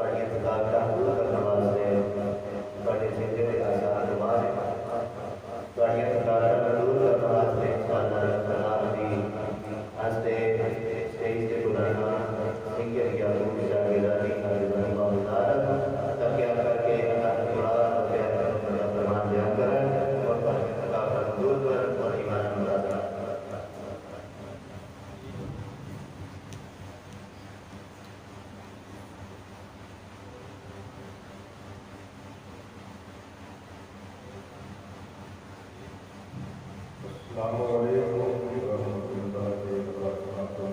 تھوڑی تھکاوٹاں دور کرنے واسطے تھوڑے چہرے کے آثار دعا نے تھوڑی تھکاوٹاں دور کرنے واسطے انشاءاللہ کلام دی ہستے اسٹیج تے بلانا سنگر یعقوب شاہ گیلانی حافظہ اللہ تعالی تاکہ آپ کر کے اللہ کی دعا وغیرہ فرمان بیان کریں اور تھوڑی تھکاوٹاں دور کریں اور ایمان مراد السلام علیکم ورحمۃ اللہ وبرکاتہ۔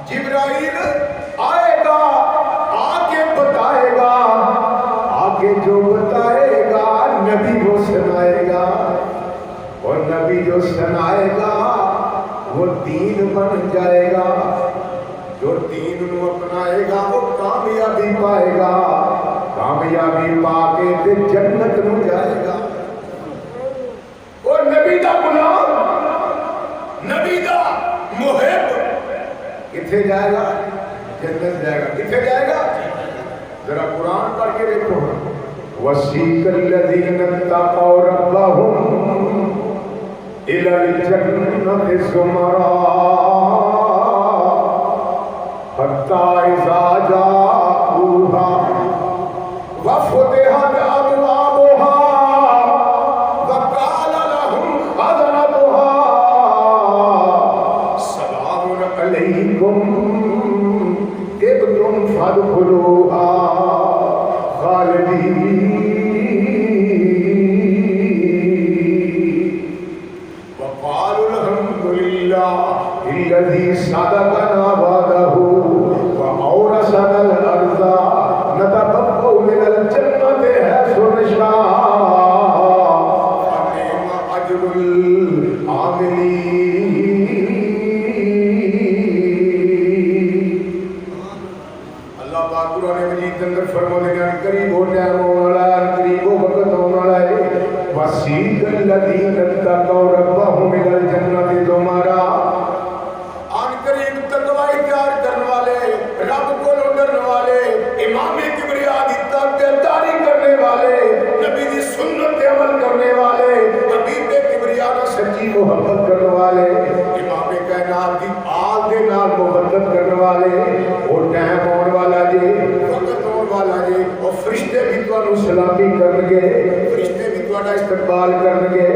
جبرائیل آئے گا آگے بتائے گا آگے جو بتائے گا نبی وہ سنائے گا اور نبی جو سنائے گا وہ دین بن جائے گا جو دین نو اپنائے گا وہ کامیابی پائے گا کامیابی پا کے تے جنت نو جائے گا اور نبی دا غلام نبی دا محب کتنے جائے گا جنت جائے گا کتنے جائے گا ذرا قرآن پڑھ کے دیکھو وَسِيقَ الَّذِينَ اتَّقَوْا رَبَّهُمْ إِلَى الْجَنَّةِ زُمَرًا حَتَّى إِذَا جَاءُوهَا وَفُتِحَتْ أَبْوَابُهَا وَقَالَ لَهُمْ خَزَنَتُهَا سَلَامٌ عَلَيْكُمْ طِبْتُمْ فَادْخُلُوهَا خَالِدِينَ وَقَالُوا الْحَمْدُ لِلَّهِ الَّذِي صَدَقَنَا وَعْدَهُ وَأَوْرَثَنَا الْأَرْضَ نَتَبَوَّأُ مِنَ الْجَنَّةِ حَيْثُ نَشَاءُ فَنِعْمَ أَجْرُ الْعَامِلِينَ۔ اللہ پاک قرآن مجید کے اندر فرمانے کا قریب ہو ٹائم ہونے والا ہے قریب ہو وقت ہونے والا ہے وَسِيقَ الَّذِينَ اتَّقَوْا رَبَّهُمْ إِلَى الْجَنَّةِ زُمَرًا آن قریب تقوی اختیار کرنے والے رب کو ڈرنے والے امام کبریا کی تابعداری کرنے والے نبی کی سنت پہ عمل کرنے والے حبیب کبریا کا سچی محبت کرنے والے امام کائنات کی آل دے نال محبت کرنے والے اور ٹائم ہونے والا جی وقت ہونے والا جی اور فرشتے بھی تمہیں سلامی کرن گے فرشتے بھی تمہارا استقبال کرن گے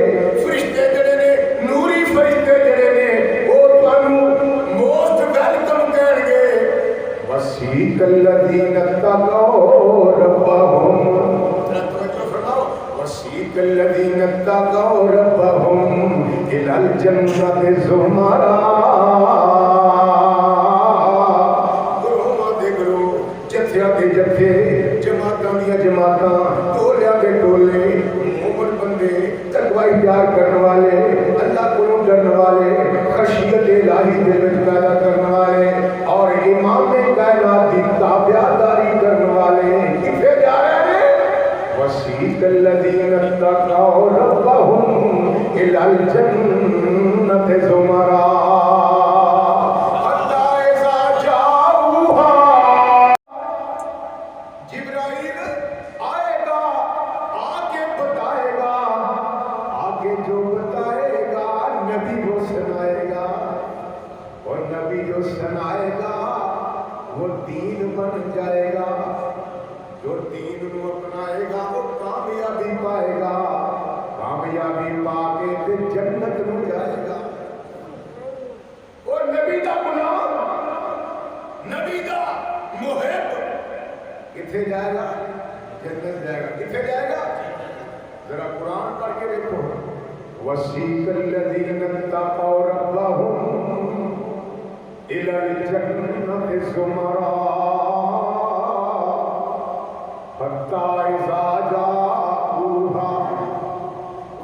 فرشتے جڑے نے نوری فرشتے جڑے نے وہ تمہیں موسٹ ویلکم کہن گے وَسِيقَ الَّذِينَ اتَّقَوْا رَبَّهُمْ وَسِيقَ الَّذِينَ اتَّقَوْا رَبَّهُمْ إِلَى الْجَنَّةِ زُمَرًا جتھیاں دے جتھے جماعتاں دیا جماعتاں ٹولیاں دے ٹولے مومن بندے تقوی اختیار کرنے والے اللہ کو ڈرنے والے خشیت الہی دل وچ پیدا کرنے والے اور امام کائنات کی تابعداری کرنے والے کتنے جا رہے ہیں وَسِيقَ الَّذِينَ اتَّقَوْا رَبَّهُمْ إِلَى الْجَنَّةِ زُمَرًا دین بن جائے گا، جو دین کو اپنائے گا وہ کامیابی پائے گا، کامیابی پا کے پھر جنت میں جائے گا۔ اور نبی دا غلام، نبی دا محب کتنے جائے گا؟ جنت جائے گا۔ کتنے جائے گا؟ ذرا قرآن پڑھ کے دیکھو۔ وَسِيقَ الَّذِينَ اتَّقَوْا رَبَّهُمْ إِلَى الْجَنَّةِ زُمَرًا حَتَّى إِذَا جَاءُوهَا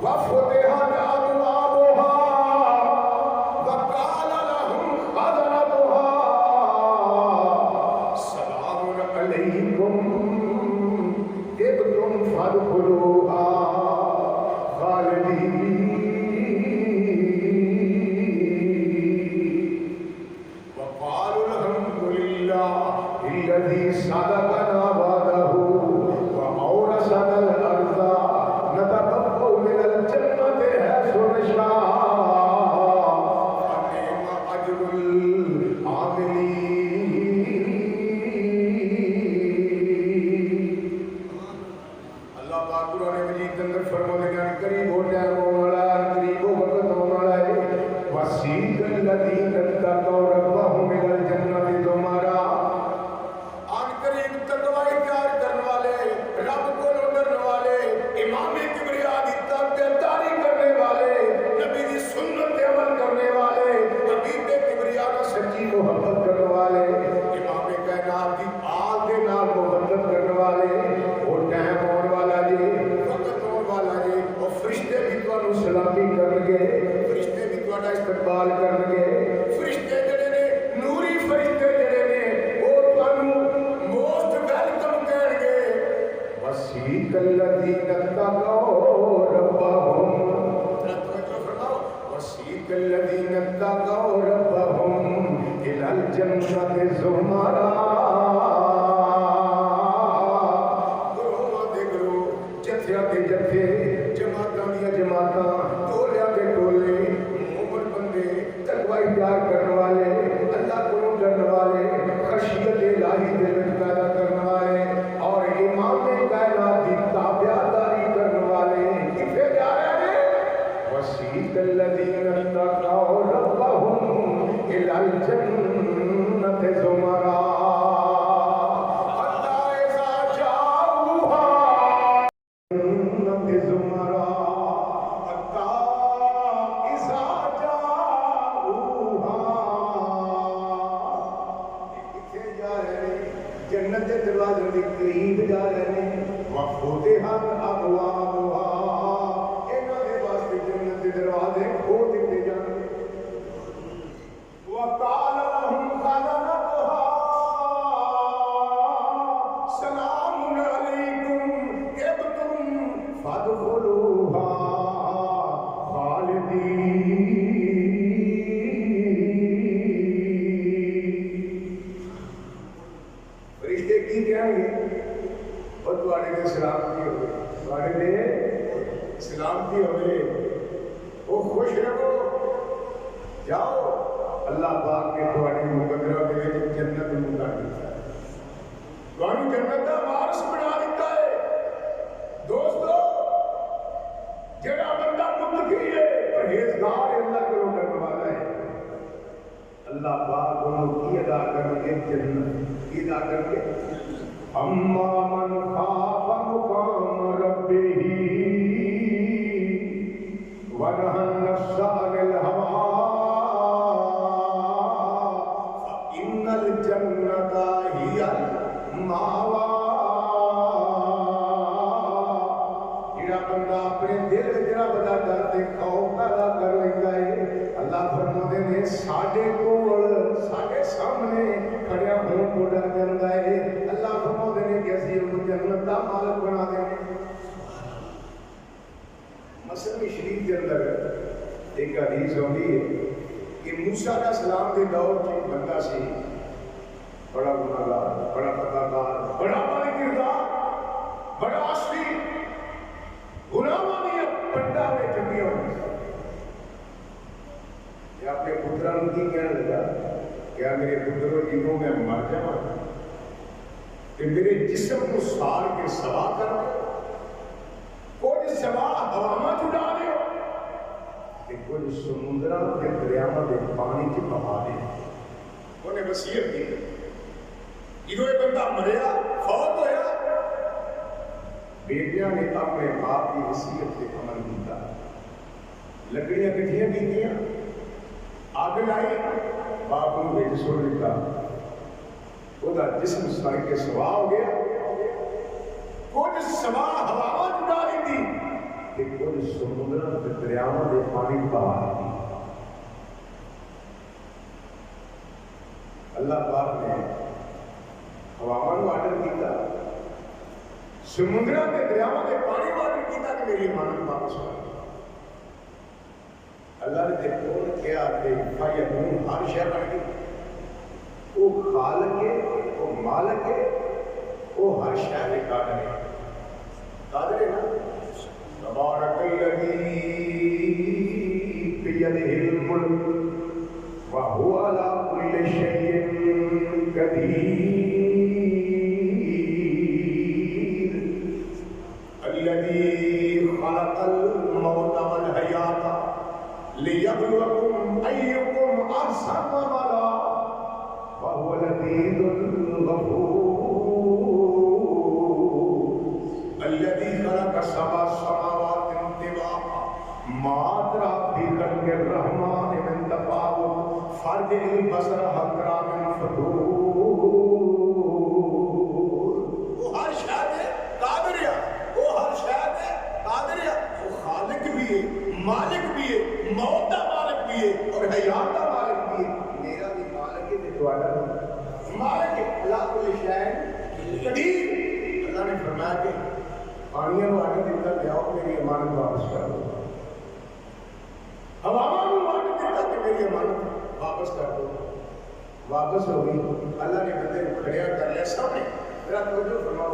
وَفُتِحَتْ أَبْوَابُهَا وَقَالَ لَهُمْ خَزَنَتُهَا سَلَامٌ عَلَيْكُمْ طِبْتُمْ فَادْخُلُوهَا خَالِدِينَ وَقَالُوا الْحَمْدُ لِلَّهِ الَّذِي صَدَقَنَا وَعْدَهُ وَأَوْرَثَنَا الْأَرْضَ نَتَبَوَّأُ مِنَ الْجَنَّةِ حَيْثُ نَشَاءُ فَنِعْمَ أَجْرُ الْعَامِلِينَ۔ اللہ پاک قرآن مجید کے اندر فرماتے ہیں قریب ہو ٹائم ہونے والا ہے، قریب ہو وقت ہونے والا ہے۔ وَسِيقَ الَّذِينَ اتَّقَوْا رَبَّهُمْ إِلَى الْجَنَّةِ زُمَرًا، آن قریب تقوی اختیار کرنے والے، رب کو ڈرنے والے، امام کبریا کی تابعداری کرنے والے، نبی کی سنت پہ عمل کرنے والے، حبیب کبریا کا سچی محبت کرنے والے، امام کائنات کی آل کے نال محبت کرنے والے، وہ ٹائم ہونے والا جی، وقت ہونے والا جی، اور فرشتے بھی تمہیں سلامی کرن گے، فرشتے بھی تمہارا استقبال کرن گے، فرشتے جڑے نے نوری فرشتے جڑے نے وہ تمہیں موسٹ ویلکم کہن گے۔ وَسِيقَ الَّذِينَ اتَّقَوْا رَبَّهُمْ، توجہ فرماؤ، وَسِيقَ الَّذِينَ اتَّقَوْا رَبَّهُمْ إِلَى الْجَنَّةِ زُمَرًا، گروہ دے گروہ، جتھیاں دے جتھے، جماعتاں دیا جماعتاں، ٹولیاں دے ٹولے، مومن بندے، تقوی اختیار کرنے والے، اللہ کو ڈرنے والے، خشیت الہی دل میں پیدا کرنے والے، اور امام کائنات کی تابعداری کرنے والے کتنے جا رہے ہیں؟ وَسِيقَ الَّذِينَ اتَّقَوْا رَبَّهُمْ إِلَى الْجَنَّةِ زُمَرًا حَتَّى إِذَا جَاءُوهَا جنت زمرا حتی اذا جاؤوہا، کتھے جا رہے ہیں؟ جنت کے دروازے کے قریب جا رہے ہیں۔ وَفُتِحَتْ أَبْوَابُهَا، انہاں دے واسطے جنت کے دروازے کھول دیتے جان گے۔ وَقَالَ لَهُمْ خَزَنَتُهَا سَلَامٌ عَلَيْكُمْ طِبْتُمْ فَادْخُلُوهَا خَالِدِينَ۔ فرشتے کی کہیں گے؟ اور تمہارے دے سلامتی ہوئے، تمہارے دے سلامتی ہوئے، وہ خوش رہو، جاؤ، اللہ پاک نے تمہاری مقدرہ کے لئے جنت مقدر دیتا ہے، تمہاری جنت کا وارث بنا دیتا ہے۔ دوستو، جڑا بندہ متقی ہے، پرہیزگار ہے، اللہ کو ڈرنے والا ہے، اللہ پاک انہوں کی ادا کر کے جنت کی ادا کر کے اما من خاف مقام ربه ونهى النفس عن الهوى فإن الجنة هي المأوى۔ جڑا بندہ اپنے دل جڑا بڑا ڈر تے خوف پیدا کر لیندا ہے، اللہ فرماتے نے ساڈے کول ساڈے سامنے کھڑیا ہون کو ڈر جاندا ہے، اللہ فرماتے نے کہ اسی انہوں جنت دا مالک بنا دیں گے۔ مسلم شریف کے اندر ایک حدیث ہوتی ہے کہ موسیٰ علیہ السلام کے دور کی بندہ سی، بڑا گناہگار، بڑا خطاکار، بڑا بڑا کردار، بڑا عصری، گناہوں نے پنڈا میں چکی ہوئی، یا اپنے پتروں کی کہنے لگا کیا میرے پتروں جنہوں میں مر جاؤں جسم کو سار کے سوا کر دے، کچھ سوا ہواواں چڑا دیو تے کچھ سمندراں تے دریاواں دے پانی چ بہا دے۔ انہیں وصیت کی جدوں یہ بندہ مریا فوت ہویا، بیٹیاں نے اپنے باپ کی وصیت پہ عمل کیا، لکڑیاں کٹھیاں کیتیاں، اگ لائی، باپ کو بچ سٹ دتا، وہ جسم سڑ کے سوا ہو گیا، کچھ سوا ہواواں چڑا دیتی کہ کچھ سمندراں تے دریاواں دے پانی بہا دیتی۔ اللہ پاک نے ہواواں نوں آرڈر کیتا، سمندراں تے دریاواں دے پانی نوں آرڈر کیتا کہ میری امانت واپس کر۔ اللہ نے کون کیا کہ فیکون ہر شے بن گئی، وہ خالق ہے، وہ مالک ہے، وہ ہر شے دے قادر ہے، قادر ہے نا۔ تبارک الذی بیدہ الملک وہو علی کل شیء قدیر، الذی خلق الموت والحیاۃ لیبلوکم ایکم احسن عملا وہو العزیز الغفور، الذی خلق سبع سماوات طباقا ما تری فی خلق الرحمن من تفاوت فارجع البصر هل تری من فطور۔ وہ ہر شے تے قادر ہے، وہ ہر شے تے قادر ہے، وہ خالق بھی ہے، مالک بھی ہے، موت کا مالک بھی ہے اور حیات کا مالک بھی ہے۔ میرا بھی مالک ہے تے تہاڈا مالک ہے، اللہ کل شے قدیر۔ اللہ نے فرمایا کہ پانیاں نوں آڈر دیتا کہ آؤ میری امانت واپس کر دو، ہواواں نوں آڈر دیتا کہ میری امانت واپس کر دو، واپس ہو گئی۔ اللہ نے بندے کو کھڑیا کر لیا سامنے۔ میرا توجہ فرماؤ،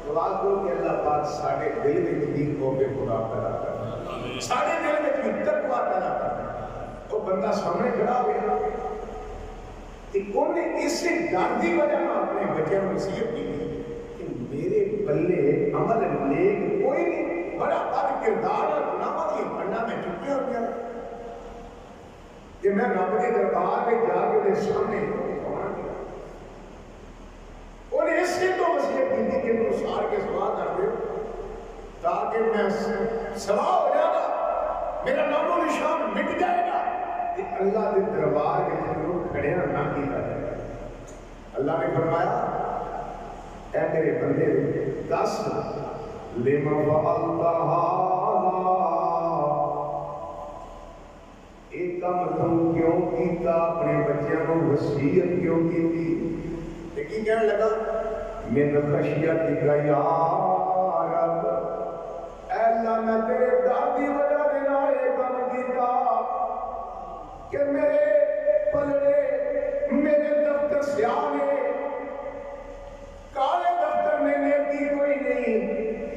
دعا کرو کہ اللہ پاک ساڈے دل میں نزدیک ہو کے خدا پیدا کرے، ساڈے دل میں تقویٰ پیدا کرے۔ وہ بندہ سامنے کھڑا ہو گیا کہ انہیں اسی ڈر کی وجہ میں اپنے بچوں کو وصیت کی کہ میرے بلے عمل نیک کوئی نہیں، بڑا بد کردار اور گناہوں کی بننا میں چکیا ہو گیا کہ میں رب کے دربار میں جا کے انہیں سامنے کھڑا کیا۔ انہیں اس سے تو وصیت کی تھی کہ انہوں سار کے سوا کر دے تاکہ میں سوا ہو جائے گا، میرا نام و نشان مٹ جائے گا کہ اللہ کے دربار کے جنہوں کھڑے نہ کیا جائے۔ اللہ نے فرمایا اے میرے بندے دس لما فعلت ھذا، ایک کام تم کیوں کیتا، اپنے بچیاں کو وصیت کیوں کیتی؟ لیکن کہنے لگا من خشیتک یا رب، اے اللہ میں تیرے ڈر دی وجہ دے نال یہ کام کیتا کہ میرے پلڑے میرے دفتر سیاہ نے، کالے دفتر میں نیکی کوئی نہیں،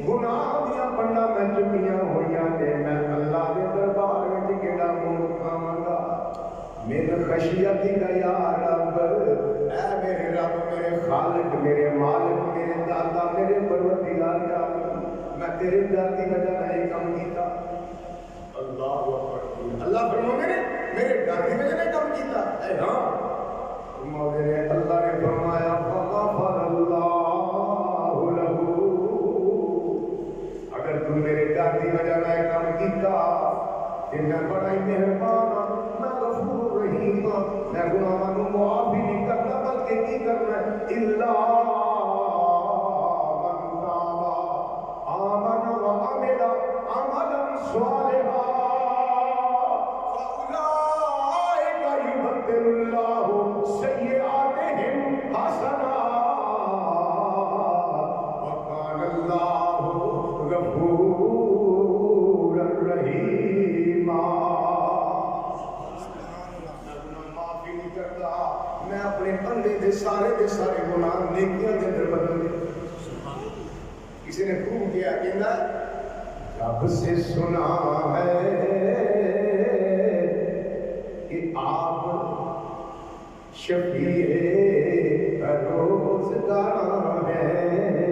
گناہ دیا بندہ میں چکیاں ہوئیاں نے، میں اللہ کے دربار میں کیڑا منہ کھاواں گا۔ من خشیتک یا رب، اے میرے رب، میرے خالق، میرے مالک، میرے داتا، میرے پروردگار یا اللہ، میں تیرے ڈر کی وجہ سے یہ کام کیتا۔ اللہ اکبر، اللہ فرماتے ہیں میرے ڈر کی وجہ سے کام کیتا ہے۔ ہاں اللہ نے فرمایا فغفر اللہ لہ، اگر تم میرے ڈر کی وجہ سے کام کیتا کہ میں بڑا ہی مہربان ہوں، میں غفور رحیم ہوں، میں گناہاں کو معاف بھی نہیں کرتا بلکہ کی کرنا ہے الا من تاب آمن وعمل عملا صالحا فاولئک یبدل اللہ سیئاتہم حسنات وکان اللہ غفورا رحیما۔ معافی نہیں کرتا، میں اپنے بندے دے سارے گناہ نیکیاں دے اندر بدل دے۔ کسی نے خوب کیا کہنا رب سے سنا ہے کہ آپ شفیع روزگار ہیں،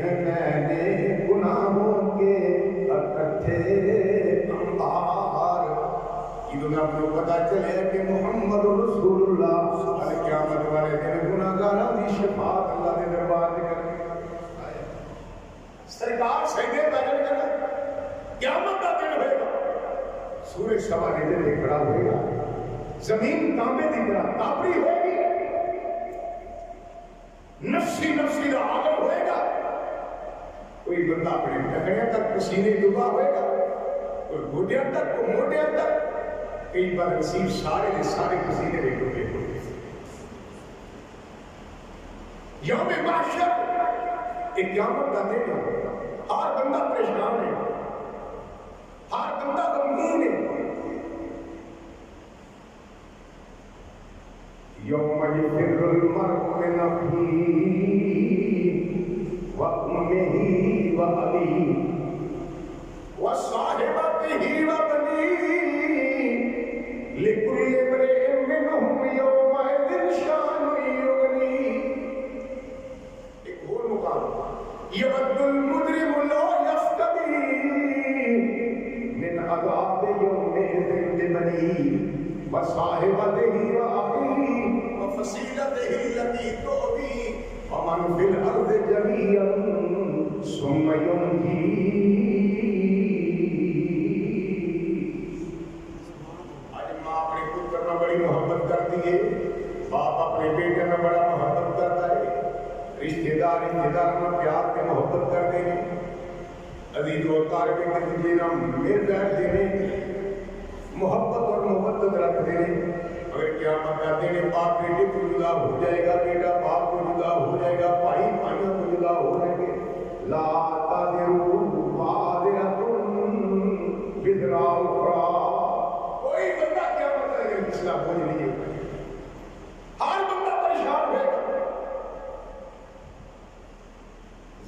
ہیں مینے گناہوں کے اکٹھے انبار یہ دنیا کو پتا چلے کہ محمد رسول اللہ قیامت والے دن گناہگاراں دی شفاعت اللہ دے دربار میں کرے سرکار سجدے پیدل کرنا قیامت کا دن ہوئے گا سورج سوا دے کھڑا ہوئے گا زمین تانبے دی طرح تاپری ہوئے گی نفسی نفسی کا عالم ہوئے گا کوئی بندہ اپنے ٹکڑیاں تک پسینے ڈوبا ہوئے گا کوئی گھٹیاں تک کوئی موٹیاں تک کئی بار نصیب سارے کے سارے پسینے میں ڈوبے ہوئے یوم محشر ایک قیامت کا دن ہے ہر بندہ پریشان ہے ہر بندہ غمگین ہے یوم یفر المرء من اخیہ وامہ وابیہ وصاحبتہ وبنیہ لکل امرئ منہم یومئذ شان یغنیہ ایک اور مقام یود المجرم لو یفتدی من عذاب یومئذ ببنیہ وصاحبتہ وأخیہ وفصیلتہ التی تؤویہ ومن فی الارض جميعا ثم ینجیہ آج ماں اپنے پتر میں بڑی محبت کرتی ہے باپ اپنے بیٹے میں بڑا محبت کرتا ہے رشتہ دار میں پیار کے محبت کرتے ہیں عزیز و اقارب کے دوسرے نام مل بیٹھتے ہیں محبت اور محبت رکھتے ہیں اگر قیامت کا دن باپ بیٹے کو جدا ہو جائے گا بیٹا باپ کو جدا ہو جائے گا بھائی بھائیوں کو جدا ہو جائیں گے لا تذروا وازرۃ وزر اخرى کوئی بندہ قیامت کا دن پچھلا بوجھ نہیں ہے ہر بندہ پریشان ہوئے گا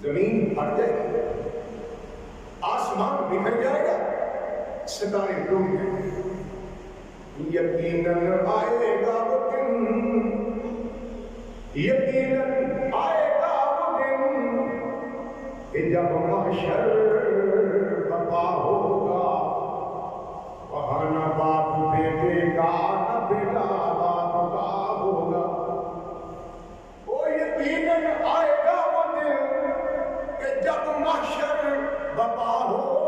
زمین پھٹ جائے گی آسمان بکھر جائے گا ستارے ڈوب جائیں گے یقیناً آئے گا وہ دن یقیناً آئے گا وہ دن کہ جب محشر برپا ہوگا وہاں نہ باپ بیٹے کا نہ بیٹا باپ کا ہوگا وہ یقیناً آئے گا وہ دن کہ جب محشر برپا ہوگا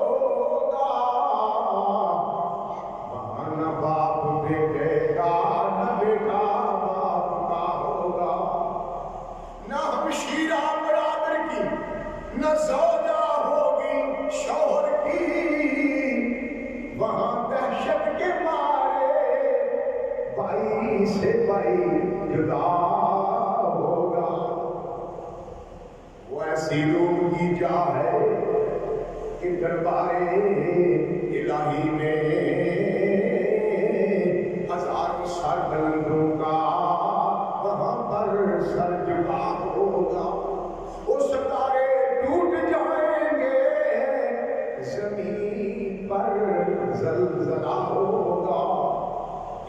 سے بھائی جدا ہوگا وہ ایسی روح کی جا ہے کہ دربار الہی میں ہزار سر بلندوں کا وہاں پر سر جھکا ہوگا وہ ستارے ٹوٹ جائیں گے زمین پر زلزلہ ہوگا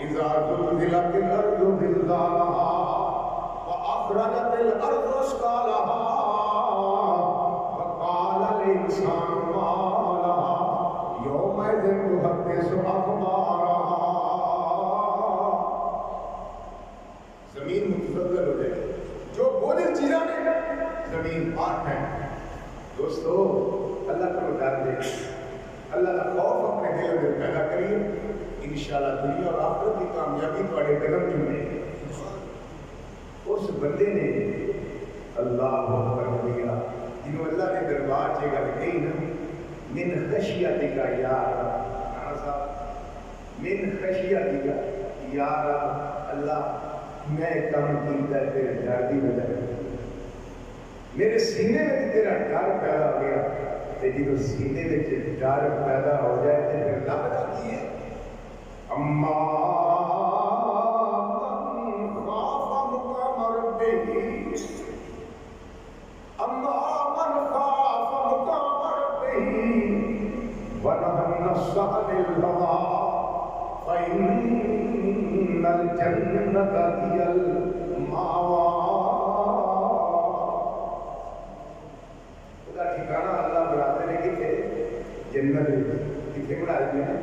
اذا زلزلت الارض زلزالها واخرجت الارض اثقالها وقال الانسان ما لها يومئذ تحدث اخبارها زمین متزلزل ہو جائے گی جو بوجھ چیزیں نے زمین پاک ہے دوستو اللہ کو ڈر دے اللہ کا خوف اپنے دل میں پیدا کریے انشاءاللہ دنیا اور آخرت کی کامیابی تھوڑے قدم چنے اس بندے نے اللہ اکبر دیا جنہوں اللہ نے دربار سے گل کہی نا من خشیت کا یا من خشیت کا یا اللہ میں کم کیتا تیرے ڈر دی وجہ میرے سینے میں تیرا ڈر پیدا ہو گیا تے جدوں سینے میں ڈر پیدا ہو جائے تے پھر لب جاتی ہے اما من خاف مقام ربه اما من خاف مقام ربه ونهى النفس عن الهوى فإن الجنة هي المأوى کا ٹھکانہ اللہ بناتے ہیں کتنے جنت کتنے بنا دیتے ہیں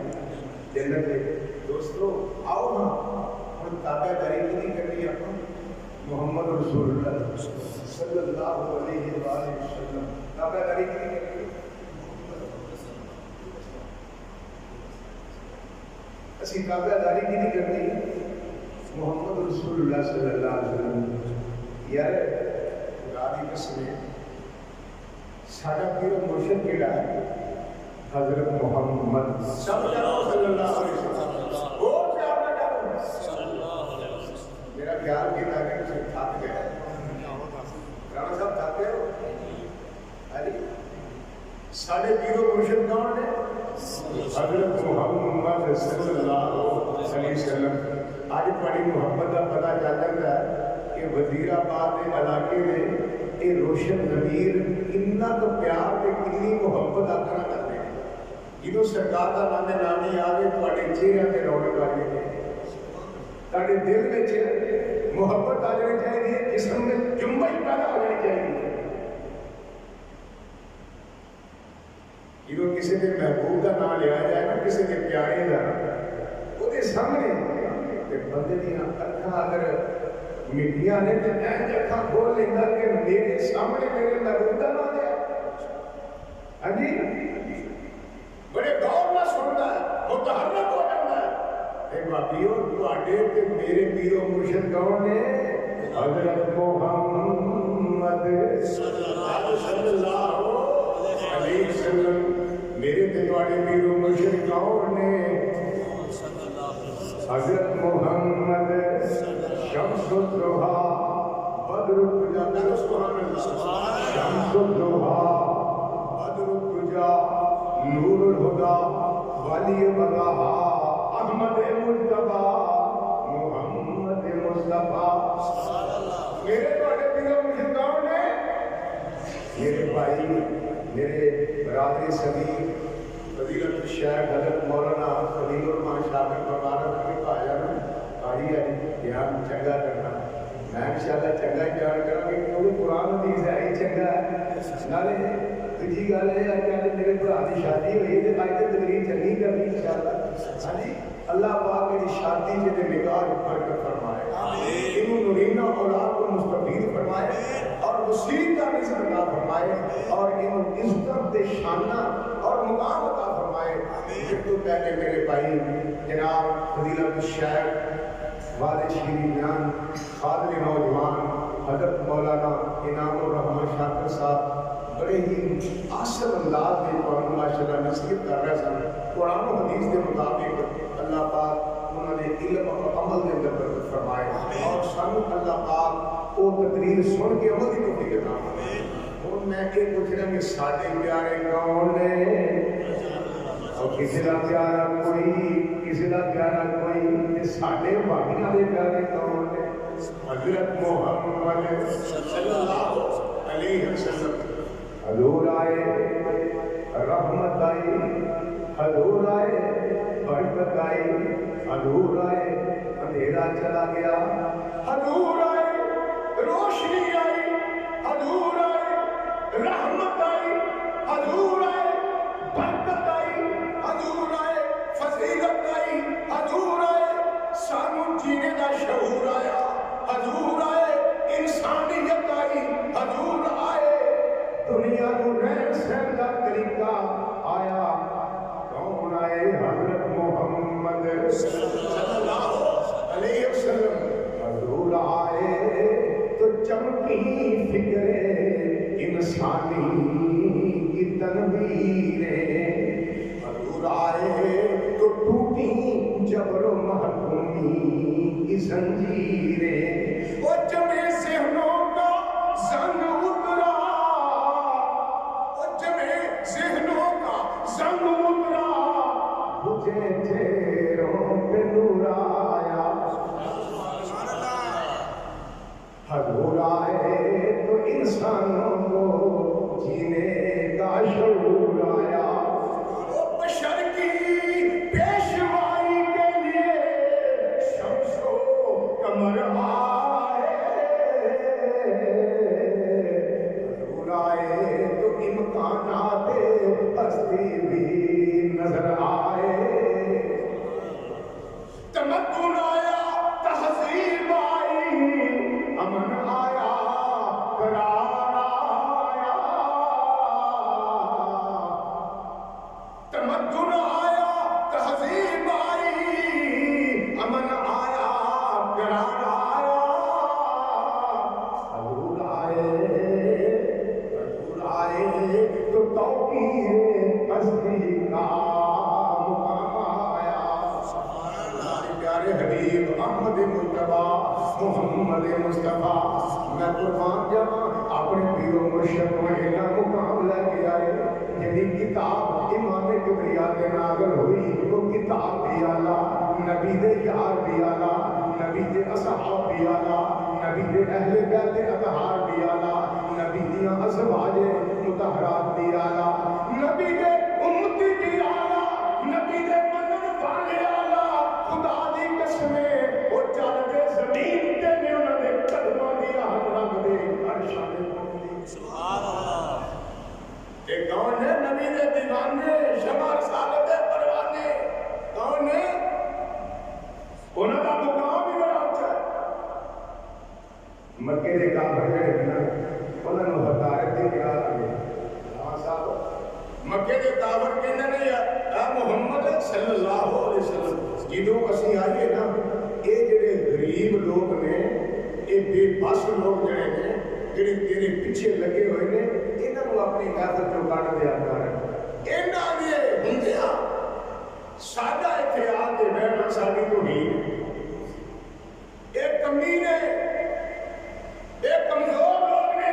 جنت میں دوستو آؤ نا ہم تابع داری کی نہیں کرنی اپنا محمد رسول اللہ صلی اللہ علیہ وآلہ وسلم تابع داری کی نہیں کرنی اسی تابع داری کی نہیں کرنی محمد رسول اللہ صلی اللہ علیہ وسلم یار خدا دی قسم ساڈا پیر مرشد کیڑا ہے حضرت محمد صلی اللہ علیہ وسلم وہ پیار نہ کرو میرا خیال یہ تھا کہ تم تھک گئے رانا صاحب تھکے ہو ارے ساڈے پیر مرشد کون ہے حضرت محمد صلی اللہ علیہ وسلم آج بڑی محبت کا پتہ چل جاتا ہے کہ وزیر آباد کے علاقے میں یہ روشن ضمیر کتنا تو پیار تے کتنی محبت آکھنا کرتے ہیں جدوں سرکار کا نام نامی آ گئے تواڈے چہرے تے رونق آ جائے تواڈے دل وچ محبت آ جانی چاہیے جسم میں جنبش پیدا ہو جانی چاہیے جدوں کسی کے محبوب کا نام لیا جائے نا کسی کے پیارے کا وہ سامنے بندے دیا اکھاں اگر میڈیا نے تو اینج اکھاں کھول لینا کہ میرے سامنے میرے محبوب کا نام لیا ہاں جی بڑے غور نہ سنتا ہے متحرک ہو جاتا ہے اے باقیو تواڈے تے میرے پیرو مرشد کون نے حضرت محمد صلی اللہ علیہ وسلم میرے تے تواڈے پیرو مرشد کون نے حضرت محمد شمس الضحا بدر الدجا سبحان اللہ شمس الضحا بدر الدجا نور الہدی ولی بقا احمد مجتبی محمد مصطفی میرے تواڈے پیر مرشد کون نے میرے بھائی میرے برادری صغیر فضیلت الشیخ حضرت مولانا فضیل الرحمان شاکر مبارک نے کہا نا آئی ہے بیان چنگا کرنا میں انشاءاللہ چنگا ہی بیان کروں گی کیونکہ قرآن حدیث ہے ہی چنگا ہے نالے تیجی گل ہے کہ میرے بھرا کی شادی ہوئی ہے تو اج تے تقریر چنگی کرنی انشاءاللہ ہاں جی اللہ پاک میری شادی سے نگاہ برکت فرمائے انہوں نورینہ اولاد کو مستفید فرمائے اور وسیع کا رزق عطا فرمائے اور انہوں عزت دے شانہ اور مقام عطا فرمائے جب تو پہلے میرے بھائی جناب فضیلت الشیخ والد شیری بیان خادم نوجوان حضرت مولانا انعام الرحمن شاکر صاحب بڑے ہی آسر انداز میں قرآن ماشاءاللہ نصیحت کر رہے سن قرآن و حدیث کے مطابق اللہ پاک انہوں نے علم اور عمل کے اندر برکت فرمائے اور سانو اللہ پاک وہ تقریر سن کے عمل کی توفیق عطا فرمائے اور میں یہ پوچھ رہا کہ ساڈے پیارے کون نے اور کسی کا پیارا کوئی کسی کا پیارا کوئی ساڈے بھابیاں دے پیارے کون نے حضرت محمد صلی اللہ علیہ وسلم حضور آئے رحمت آئی حضور آئے برکت آئی حضور آئے اندھیرا چلا گیا حضور آئے روشنی آئی حضور آئے رحمت آئی حضور آئے برکت آئی حضور آئے فضیلت آئی حضور آئے سانو جینے کا شعور آیا حضور آئے انسانیت آئی حضور آئے دنیا کو رہن سہن کا طریقہ آیا کون آئے حضرت محمد صلی اللہ علیہ وسلم حضور آئے تو چمکی فکر انسانی کی تنویریں حضور آئے تو ٹوٹی جبر و محکومی کی زنجیریں وہ جمع ذہنوں کا زنگ اترا ذہنوں کا زنگ اترا مجھے چہروں پہ نور آیا حضور آئے تو انسانوں کو جینے کا شعور آیا وہ بشر کی پیشوائی کے لیے شمس و قمر آئے حضور آئے تو حیوانات ہستی بھی نظر آئے تمدن آیا تہذیب آئی امن آیا قرار آیا تمدن آیا تہذیب آئی امن آیا قرار آیا حضور آئے تو توقیر ہستی کا حبیب احمد مصطفیٰ محمد مصطفیٰ میں قربان جاواں اپنے پیرو مرشد کو اینا مقام لے کے آئے یعنی کتاب امام کبریا کے نازل ہوئی وہ کتاب بھی آلہ نبی دے یار بھی آلہ نبی دے اصحاب بھی آلہ نبی دے اہل بیت اطہار بھی آلہ نبی دیاں ازواج مطہرات بھی آلہ نبی دے امتی بھی آلہ نبی دے منن والے آلہ خدا دی قسمیں وہ چل دے زمین تے نے انہاں دے قدماں دی آہٹ رکھ دے عرشاں دے پہنچے سبحان اللہ تے کون ہے نبی دے دیوانے شمع رسالت دے پروانے کون ہے انہاں دا مقام بھی بڑا اونچا ہے مکے دے کافر جڑے نا انہاں نوں ہدایت دی قرار آگے ہاں صاحب مکے دے کافر کہندے نے اے محمد صلی اللہ علیہ وسلم جدوں اسی آئیے نا یہ جڑے غریب لوگ نے یہ بے بس لوگ جڑے نے جڑے تیرے پیچھے لگے ہوئے نے انہاں نوں اپنی محفل چوں کڈ دیا کر انہاں دے ہوندیاں ساڈا ایتھے آ کے بہنا ساڈی توہین ایک کمینے ایک کمزور لوگ نے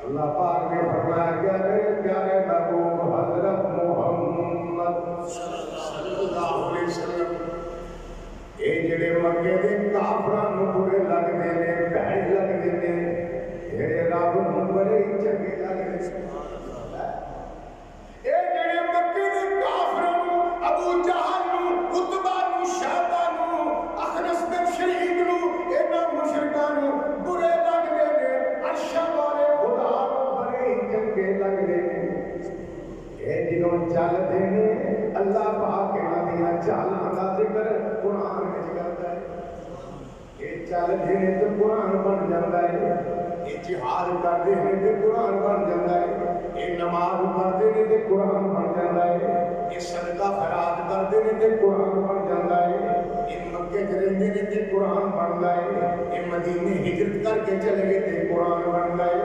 اللہ پاک نے فرمایا کہ میرے پیارے محبوب حضرت محمد صلی اللہ علیہ وسلم اے جڑے مکے دے کافراں نوں برے لگدے نے بھڑ لگدے نے اے رب نوں بڑے چنگے لگدے اے جڑے مکے دے کافراں نوں ابو جہل نوں عتبہ نوں شیبہ نوں اخنس بن شریک نوں انہاں مشرکاں نوں برے لگدے نے عرش والے خدا نوں بڑے چنگے لگدے نے اے جنوں چلدے نے اللہ پاک انہاں دیاں چالاں دا ذکر قرآن وچ کردا ہے اے چلدے نے تے قرآن بن جاندا ہے اے جہاد کردے نے تے قرآن بن جاندا ہے اے نماز پڑھدے نے تے قرآن بن جاندا ہے اے صدقہ خیرات کردے نے تے قرآن بن جاندا ہے اے مکے وچ رہندے نے تے قرآن بندا ہے اے مدینے ہجرت کر کے چلے گئے تے قرآن بندا ہے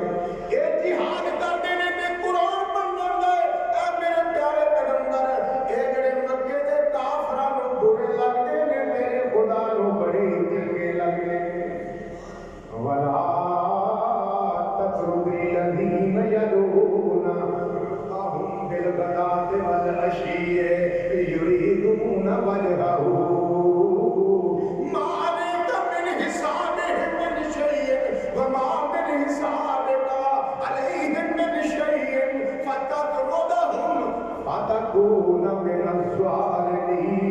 اے جہاد کردے نے تے قرآن بن جاندا ہے اے میرے پیارے پیغمبر اے جڑے مکے دے کافراں نوں برے لگدے نے میرے خدا نوں بڑے چنگے لگدے ولا تطرد الذین یدعون ربهم بالغداۃ والعشی یریدون وجهه ما عليك من حسابهم من شيء وما من حسابك عليهم من شيء فتطردهم فتكون من الظالمين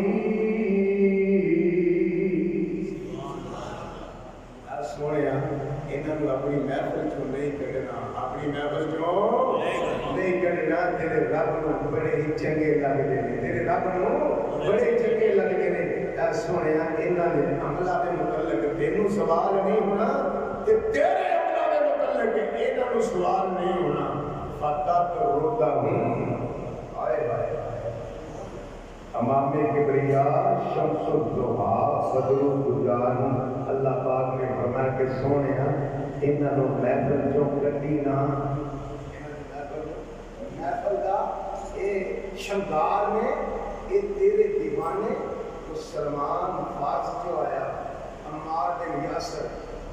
سونیا انہاں نوں اپنی محفل چوں نہیں کڈنا اپنی محفل چوں نہیں کڈنا تیرے رب نوں بڑے ہی چنگے لگدے نے تیرے رب نوں بڑے چنگے لگدے نے اے سونیا انہاں دے عملاں دے متعلق تینوں سوال نہیں ہونا تے تیرے عملاں دے متعلق انہاں نوں سوال نہیں ہونا فتطردهم آئے ہائے امام کبریا شمس الضحیٰ بدر الدجال اللہ پاک نے فرمایا کہ سونیا انہاں نوں محفل چوں کڈی نہ محفل دا اے شنگار نے اے تیرے دیوانے تو سلمان فارس جو آیا عمار بن یاسر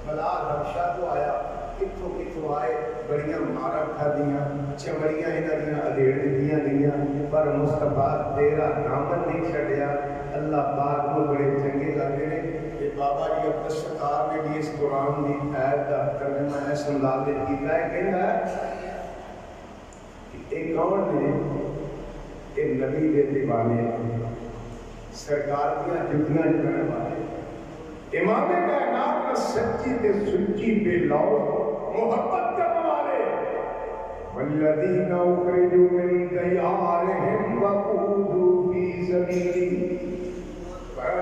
بلال حبشہ جو آیا کتھوں کتھوں آئے بڑیاں مارا کھادیاں چمڑیاں انہاں دیاں ادھیڑ دتیاں گئیاں پر مصطفیٰ تیرا دامن نہیں چھڈیا اللہ پاک کو بڑے چنگے لگدے نے کہ بابا جی عبد الستار نے بھی اس قرآن دی آیت دا ترجمہ ہے سنبھال کے کیتا ہے کہندا ہے کہ اے کون نے اے نبی دے دیوانے سرکار دیاں جتیاں جتنے والے امام کائنات کا سچی تے سچی بے لو محبت کرنے والے والذین اخرجوا من دیارہم وقودوا فی سبیلی،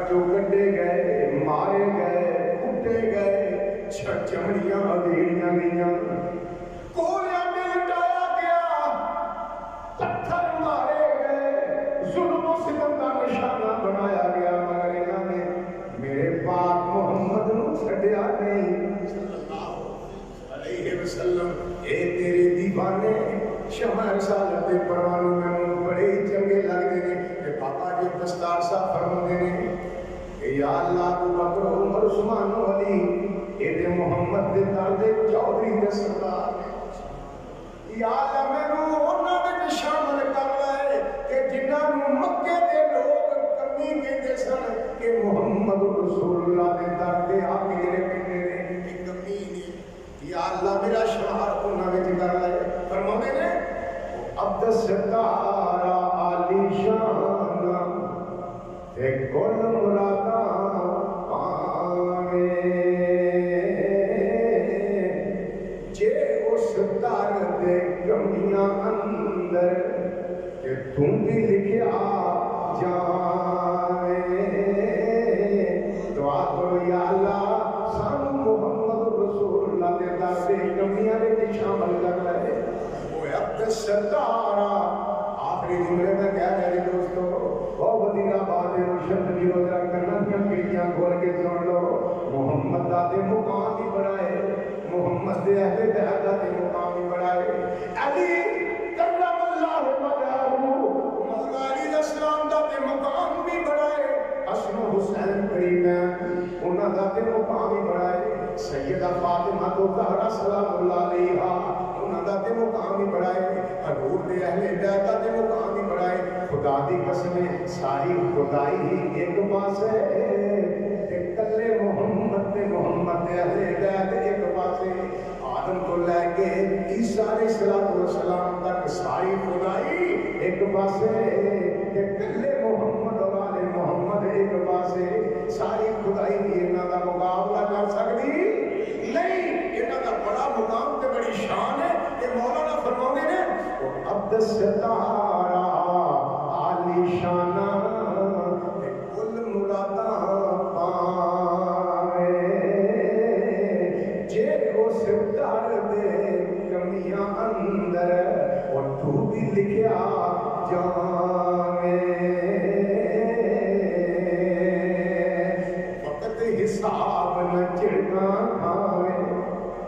جو کٹے گئے، مارے گئے، کٹے گئے، چمڑیاں ادھیڑیاں گئیاں، کوڑیاں میں لٹایا گیا، پتھر مارے گئے، ظلم و ستم کا نشانہ بنایا گیا، مگر انہوں نے میرے پاک محمد نو چھڈیا نہیں صلی اللہ علیہ وسلم۔ اے تیرے دیوانے شمع رسالت دے پروانوں میں بڑے چنگے لگتے ہیں کہ پاپا جی دستار صاحب فرماتے ہیں کہ یا اللہ ابو بکر عمر عثمان و علی اے تے محمد دے در دے چودھری دے سردار نے، یا اللہ میں انہاں وچ شامل کر لے کہ جنہاں نوں مکے دے لوگ کمی کہندے سن کہ محمد رسول اللہ دے در دے آ کے جڑے کہندے نے کہ کمی نہیں، یا اللہ میرا شمار انہاں وچ کر لے۔ فرماتے نے عبد ستارہ عالی شان تے کل مراداں پاوے، جے اس در دے کمیاں اندر کہ تم بھی لکھیا جاوے، دعا کرو یا اللہ سانو محمد رسول اللہ دے در دے کمیاں دے شامل کر لے۔ وہ عبد ستارہ آخری جملے میں کہہ رہے دوستو، بہت ودیعہ بات ہے، روشن بھی روزہ کرنا دیا کھڑکیاں کھول کے سن لو، محمد دے مقام بھی بڑھائے، محمد دے اہل بیت دے مقام بھی بڑھائے، علی کرم اللہ وجہہ مولا علی علیہ السلام دے مقام بھی بڑھائے، حسن و حسین کریمین انہاں دے مقام بھی بڑھائے، سیدہ فاطمہ زہرا سلام اللہ علیہا انہاں دے مقام بھی بڑھائے، حضور دے اہل بیت دے مقام بھی بڑھائے۔ خدا دی قسم ساری خدائی ہی ایک پاسے تے کلے محمد دے اہل بیت ایک پاسے، آدم کو لے کے عیسیٰ علیہ السلام تک ساری خدائی ایک پاسے تے کلے محمد اور آل محمد ایک پاسے، ساری خدائی دی انہاں دا مقابلہ کر سکتی نہیں، انہاں دا بڑا مقام تے بڑی شان ہے کہ مولانا فرماتے ہیں عبد ستارہ عالی شانہ تے کل مراداں پاوے، جے اس در دے کمیاں اندر اور تو بھی لکھیا جاوے، وقت حساب نہ چڑکاں کھاوے،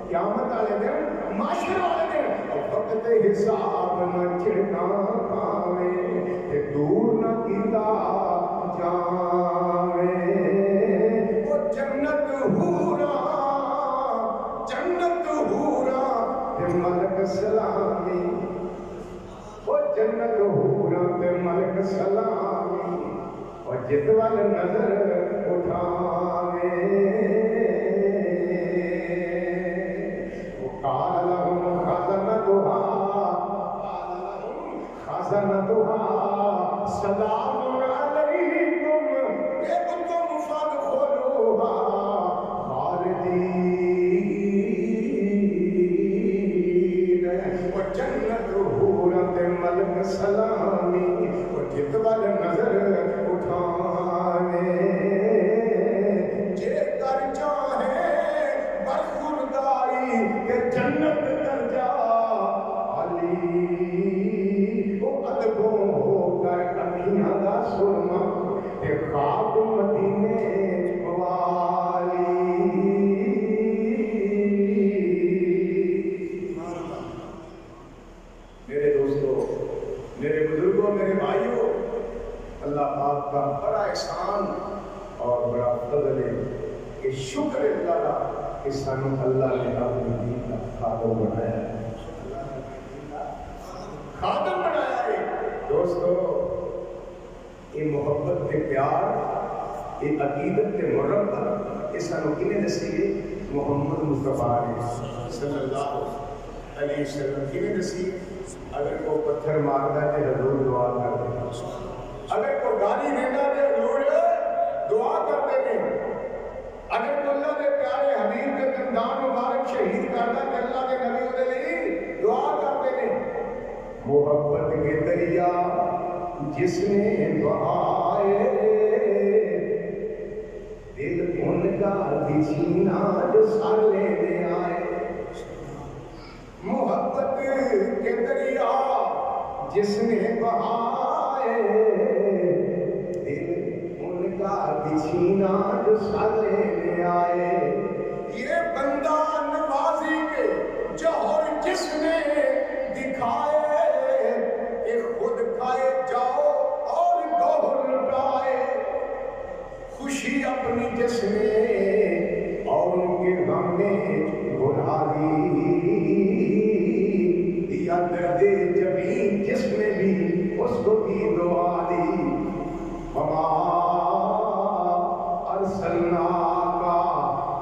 قیامت والے دن معاشر والے دن وقت حساب نہ چڑکاں کھاوے تے دور نہ کیتا جاوے، وہ جنت حورا تے ملک سلامی، وہ جنت حورا تے ملک سلامی، اور جت وال نظر اٹھاوے، قال لهم خزنتها سلام علیکم طبتم فادخلوها خالدین، وجنت حورت ملک سلامی، وجت وال نظر اٹھانے، جے کر چاہے برخورداری کہ جنت در جا علی، وہ ادبوں ہو کر اکھیاں دا سرما کہ خواب مدینے والی۔ میرے دوستو، میرے بزرگوں، میرے بھائیوں، اللہ پاک کا بڑا احسان اور بڑا فضل ہے کہ شکر اللہ کہ سانو اللہ نے اپنی دین کا خادم بنایا ہے، خادم بنایا ہے۔ دوستو، یہ محبت کے پیار، یہ عقیدت کے مربت، یہ سانو کنے دسی ہے؟ محمد مصطفیٰ نے صلی اللہ علیہ وسلم کنے دسی؟ اگر کوئی پتھر مارتا ہے تو حضور دعا کرتے ہیں، اگر کوئی گالی دیتا ہے تو حضور دعا کرتے ہیں، اگر کوئی اللہ کے پیارے حبیب کے دندان مبارک شہید کرتا ہے تو اللہ کے نبی دے لیے دعا کرتے ہیں۔ محبت کے دریا جس نے بہائے دل ان کا بچھینا جو سر لینے آئے محبت کے دریا جس نے بہائے دل ان کا بچھینا جو سر لینے آئے یہ بندہ نوازی کے جوہر جس نے دکھائے کہ خود کھائے جاؤ اور گوہر لٹائے خوشی اپنی جس نے اور ان کے غم میں بھلا دی یا درد جبین جس نے بھی اس کو بھی دعا دی وما ارسلناک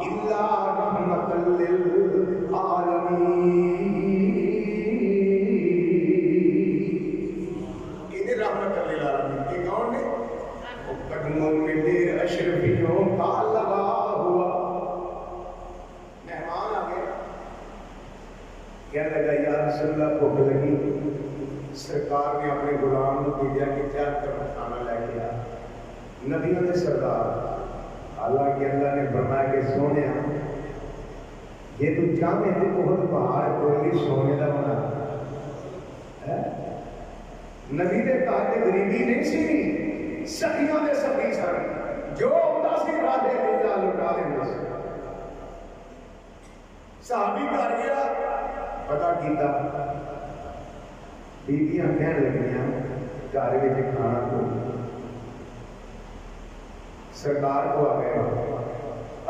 الا رحمۃ للعالمین یہ رحمت للعالمین کے کون نے قدموں میں دیر اشرفیوں کا لگا ہوا مہمان آ گیا کہنے لگا یا رسول اللہ بھوک لگی سرکار نے اپنے غلام کو بھیجا کہ کیا کر کھانا لے کے آ نبیوں نے سردار حالانکہ اللہ نے فرمایا کہ سونے یہ تو چاہتے تھے بہت پہاڑ کوئی سونے کا بنا نبی نے کہا کہ غریبی نہیں سی سخیوں نے سخی سن جو ہوتا سی راجے لیلا لٹا لینا سی صحابی کر گیا پتا کیتا بیبیاں کہنے لگیاں گھر میں کھانا کو سرکار کو آ گیا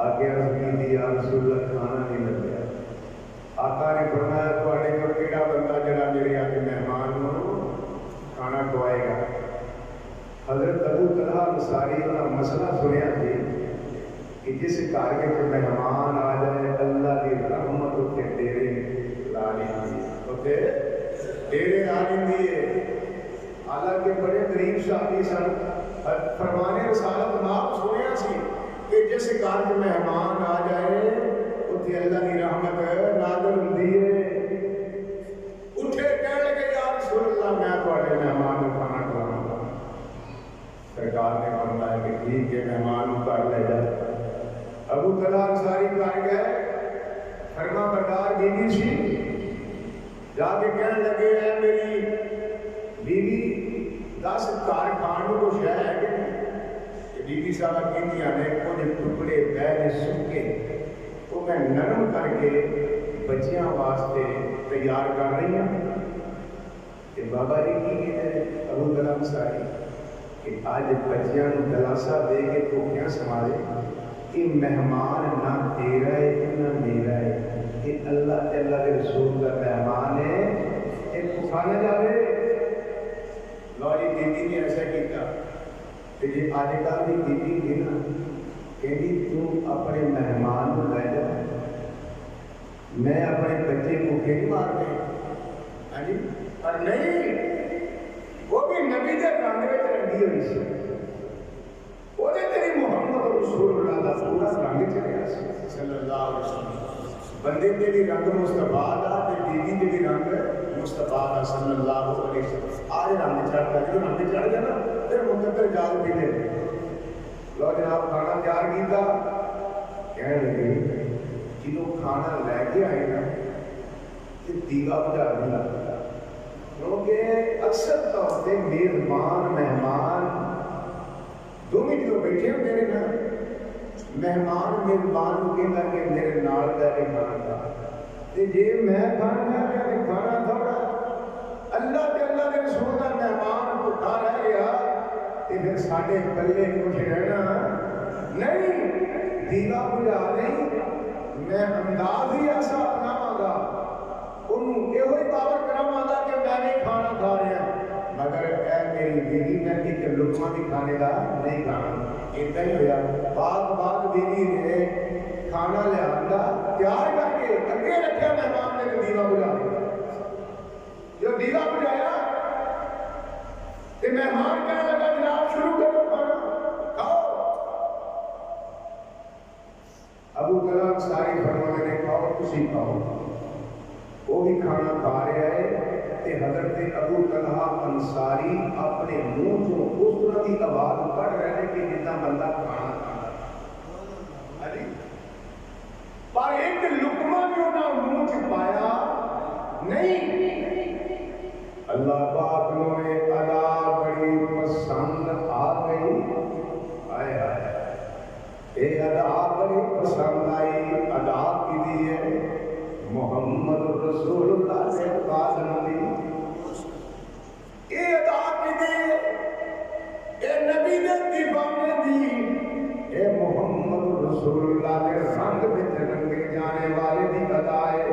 آگے عرض کی یا رسول اللہ کھانا نہیں لگ گیا آقا نے فرمایا تھوڑے کو کیڑا بندہ جڑا میرے آگے مہمان ہو کھانا کھوائے گا حضرت ابو طلحہ انصاری کا مسئلہ سنیا تھی کہ جس گھر میں مہمان آ جائے اللہ کی رحمت اتنے ڈیرے لا لیندی اتنے ڈیرے لا لیندی ہے حالانکہ بڑے غریب صحابی سن فرمانے رسالت نام سنیا سی کہ جس گھر میں مہمان آ جائے اتنے اللہ کی رحمت نازل ہوندی ہے اٹھے کہنے لگے یا رسول اللہ میں تھوڑے مہمان کو کھانا کھلاؤں گا سرکار نے فرمایا کہ ٹھیک ہے مہمان کر لے جائے ابو طلحہ انصاری کر گئے فرما بردار بیوی سی جا کے کہنے لگے اے میری بیوی 10 گھر کھان کو کچھ ہے کہ نہیں بیوی صاحبہ کہندیاں نے کچھ ٹکڑے بیج سکے وہ میں نرم کر کے بچیاں واسطے تیار کر رہی ہوں کہ بابا جی کی ابو طلحہ انصاری کہ آج بچیاں دلاسا دے کے ٹوکیاں سنبھالے کہ مہمان نہ تیرا ہے نہ میرا ہے کہ اللہ تعالیٰ کے رسول کا مہمان ہے ایک کھانا جاوے لو جی بیٹی نے ایسا کیا کہ جی آج کل کی بیٹی تھی نا کہ تو اپنے مہمان کو لے جا میں اپنے بچے کو نہیں مارنے ہاں جی اور نہیں وہ بھی نبی کے رنگ میں رنگی ہوئی سی وہ تیری محمد رسول اللہ کا پورا رنگ چلیا صلی اللہ علیہ وسلم بندے کے بھی رنگ مصطفیٰ دا تے بیوی کے بھی رنگ مصطفیٰ دا صلی اللہ علیہ وسلم آج رنگ چڑھ گیا جو رنگ چڑھ گیا نا پھر مقدر جال بھی لے لو جناب کھانا تیار کیتا کہنے لگے جنہوں کھانا لے کے آئے نا کہ دیوا بجھا نہیں لگتا کیونکہ اکثر طور پہ میزبان مہمان دونوں جو بیٹھے ہوتے ہیں نا مہمان میزبان کو کہتا کہ میرے نال بیٹھ کے کھانا کھا تے جے میں کھانا کھا کھانا تھوڑا اللہ کے رسول کا مہمان بھوکا رہ گیا تے پھر ساڈے پلے کچھ رہنا نہیں دیوا بجھا نہیں میں انداز ہی ایسا اپناواں گا انہوں یہ پاور کراواں گا کہ میں نہیں کھانا کھا رہا مگر اے میری بیوی میں ایک لقمہ بھی کھانے کا نہیں کھانا اتنا ہی ہویا بعد بیوی نے کھانا لیا تیار کر کے اگے رکھا مہمان نے دیوا بجھا جو دیوا بجھایا تو مہمان کہنے لگا جناب شروع کرو کھانا کھاؤ ابو طلحہ ساری فرمانے نے کھاؤ تسی کھاؤ وہ بھی کھانا کھا رہا ہے حضرت ابو طلحہ انصاری اپنے منہ چوں اس طرح کی آواز کر رہے ہیں کہ جتنا بندہ کھانا کھانا پر ایک لقمہ بھی انہاں منہ چ پایا نہیں. اللہ پاک نے ادا بڑی پسند آ گئی. آئے آئے اے ادا بڑی پسند آئی. ادا کی دیئے محمد رسول اللہ سے قاسم دی. اے ادا کی دیئے اے نبی دے دیوانے دی. اے محمد رسول اللہ کے رنگ میں رنگے جانے والے دی ادا ہے.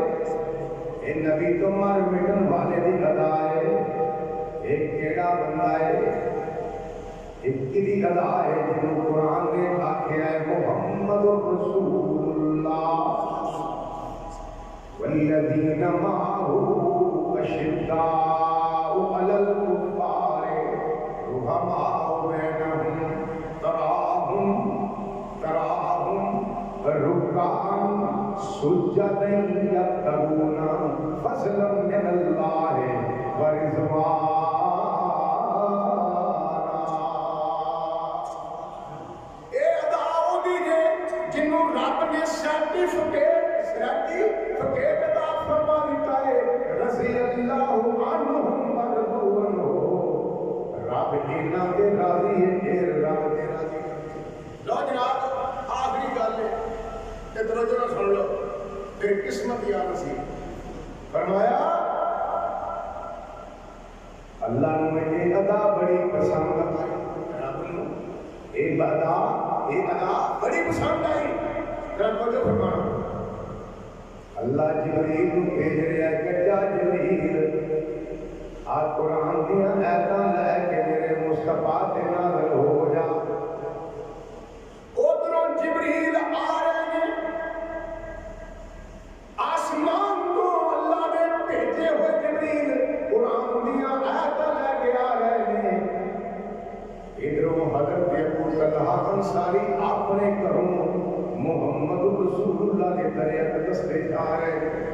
اے نبی تو مر مٹن والے دی ادا ہے. ایک کیڑا بندہ ہے ایک کی ادا ہے جنہوں قرآن نے آکھیا ہے محمد رسول اللہ والذین معه اشداء علی الکفار رحماء بینہم تراہم رکعا سجدا یبتغون فضلا من اللہ ورضوانا. اے اداؤ دیجئے جنہوں رب نے سرٹیفکیٹ عطا فرما دیتا ہے رضی اللہ عنہم ورضوا عنہ. رب انہاں دے راضی ہے اے رب دے راضی. لو جناب آخری گل ہے تے توجہ نال سن لو پھر قسمت یا نصیب. فرمایا اللہ نے یہ ادا بڑی پسند آئی. رب نو یہ ادا بڑی پسند آئی. رب کو جو فرمانا اللہ جبریل کو بھیج رہا ہے کہ جا جبریل آ قرآن دیا ایتاں لے کے میرے مصطفیٰ تے نازل ہو جا. ادھروں جبریل آ رہے ہیں آسمان تو اللہ نے بھیجے ہوئے جبریل قرآن دیا ایتاں لے کے آ رہے ہیں. ادھروں حضرت ابو طلحہ انصاری اپنے گھروں محمد رسول اللہ کے درے اقدس دے جا رہے ہیں.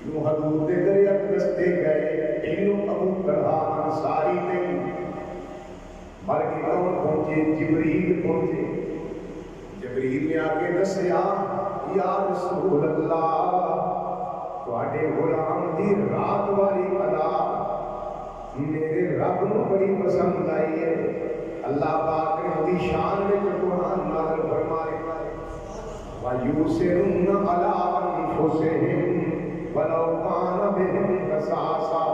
یوں حضور دے درے اقدس دے گئے انہوں ابو طلحہ انصاری نہیں بلکہ کون پہنچے جبریل پہنچے. جبریل نے آگے دسیا یا رسول اللہ تواڈے غلام دی رات والی ادا میرے رب نو بڑی پسند آئی ہے. اللہ پاک نے دی شان میں قرآن نازل فرمائے وَيُسِرُونَ عَلَىٰ أَنفُسِهِمْ وَلَوْ كَانَ بِهِمْ خَصَاصَةٌ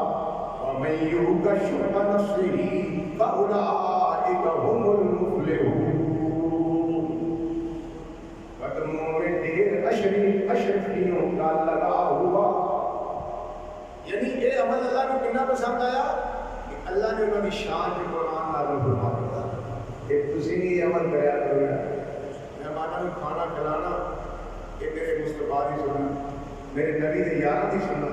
وَمَن يُوقَ شُحَّ نَفْسِهِ فَأُولَٰئِكَ هُمُ الْمُفْلِحُونَ. قدموں میں ڈھیر اشرفیوں کا لگا ہوا. یعنی یہ عمل اللہ کو کتنا پسند آیا کہ اللہ نے انہوں کی شان کے قرآن نازل فرما دیا. ایک تسی نہیں عمل کریا کرو مہمانوں کو کھانا کھلانا یہ میرے مصطفیٰ کی سننا میرے نبی نے یار کی سننا.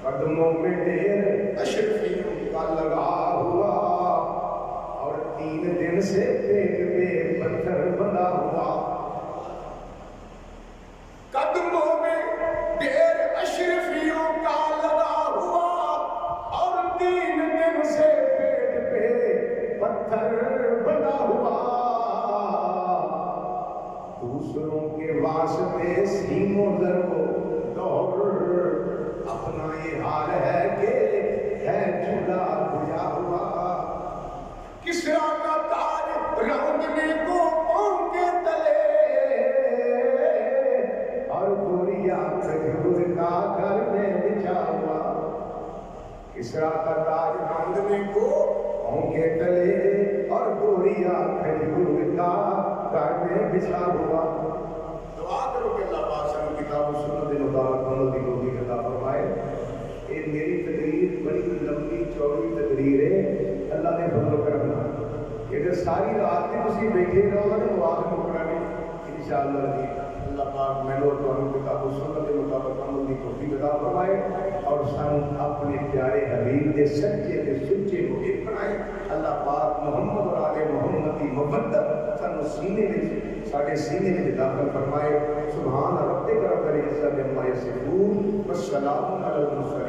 قدموں میں ڈھیر اشرفیوں کا لگا ہوا اور 3 دن سے پیٹ پہ پتھر بندھا ہوا. قدموں میں ڈھیر اشرفیوں کا لگا ہوا اور 3 دن سے پیٹ پہ پتھر بندھا ہوا. دوسروں کے واسطے سینوں ضرب دور اپنا یہ حال ہے کہ ہے جھولا بجا ہوا. کسرا کا تاج راندنے کو پاؤں کے تلے اور گوریا کھجور کا گھر میں بچھا ہوا. کسرا کا تاج راندنے کو پاؤں کے تلے اور گوریا کھجور کا گھر میں بچھا ہوا. دعا کرو کہ اللہ پاک سے کتاب و سنت کے مطابق عمل کی توفیق عطا فرمائے. یہ میری تقریر بڑی لمبی چوڑی تقریر ہے. اللہ نے فضل و کرم اگر ساری رات میں تسی بیٹھے رہو گے تو آخر مکرا نہیں انشاءاللہ. اللہ پاک میں نے تو کتاب و سنت کے مطابق عمل کی توفیق عطا فرمائے اور سن اپنے پیارے حبیب کے سچے کے سچے محب بنائے. اللہ پاک محمد اور آل محمد کی محبت سن سینے میں ساڑھے سینے میں داخل فرمائے. سبحان ربک رب العزت عما یصفون والسلام علی المرسلین.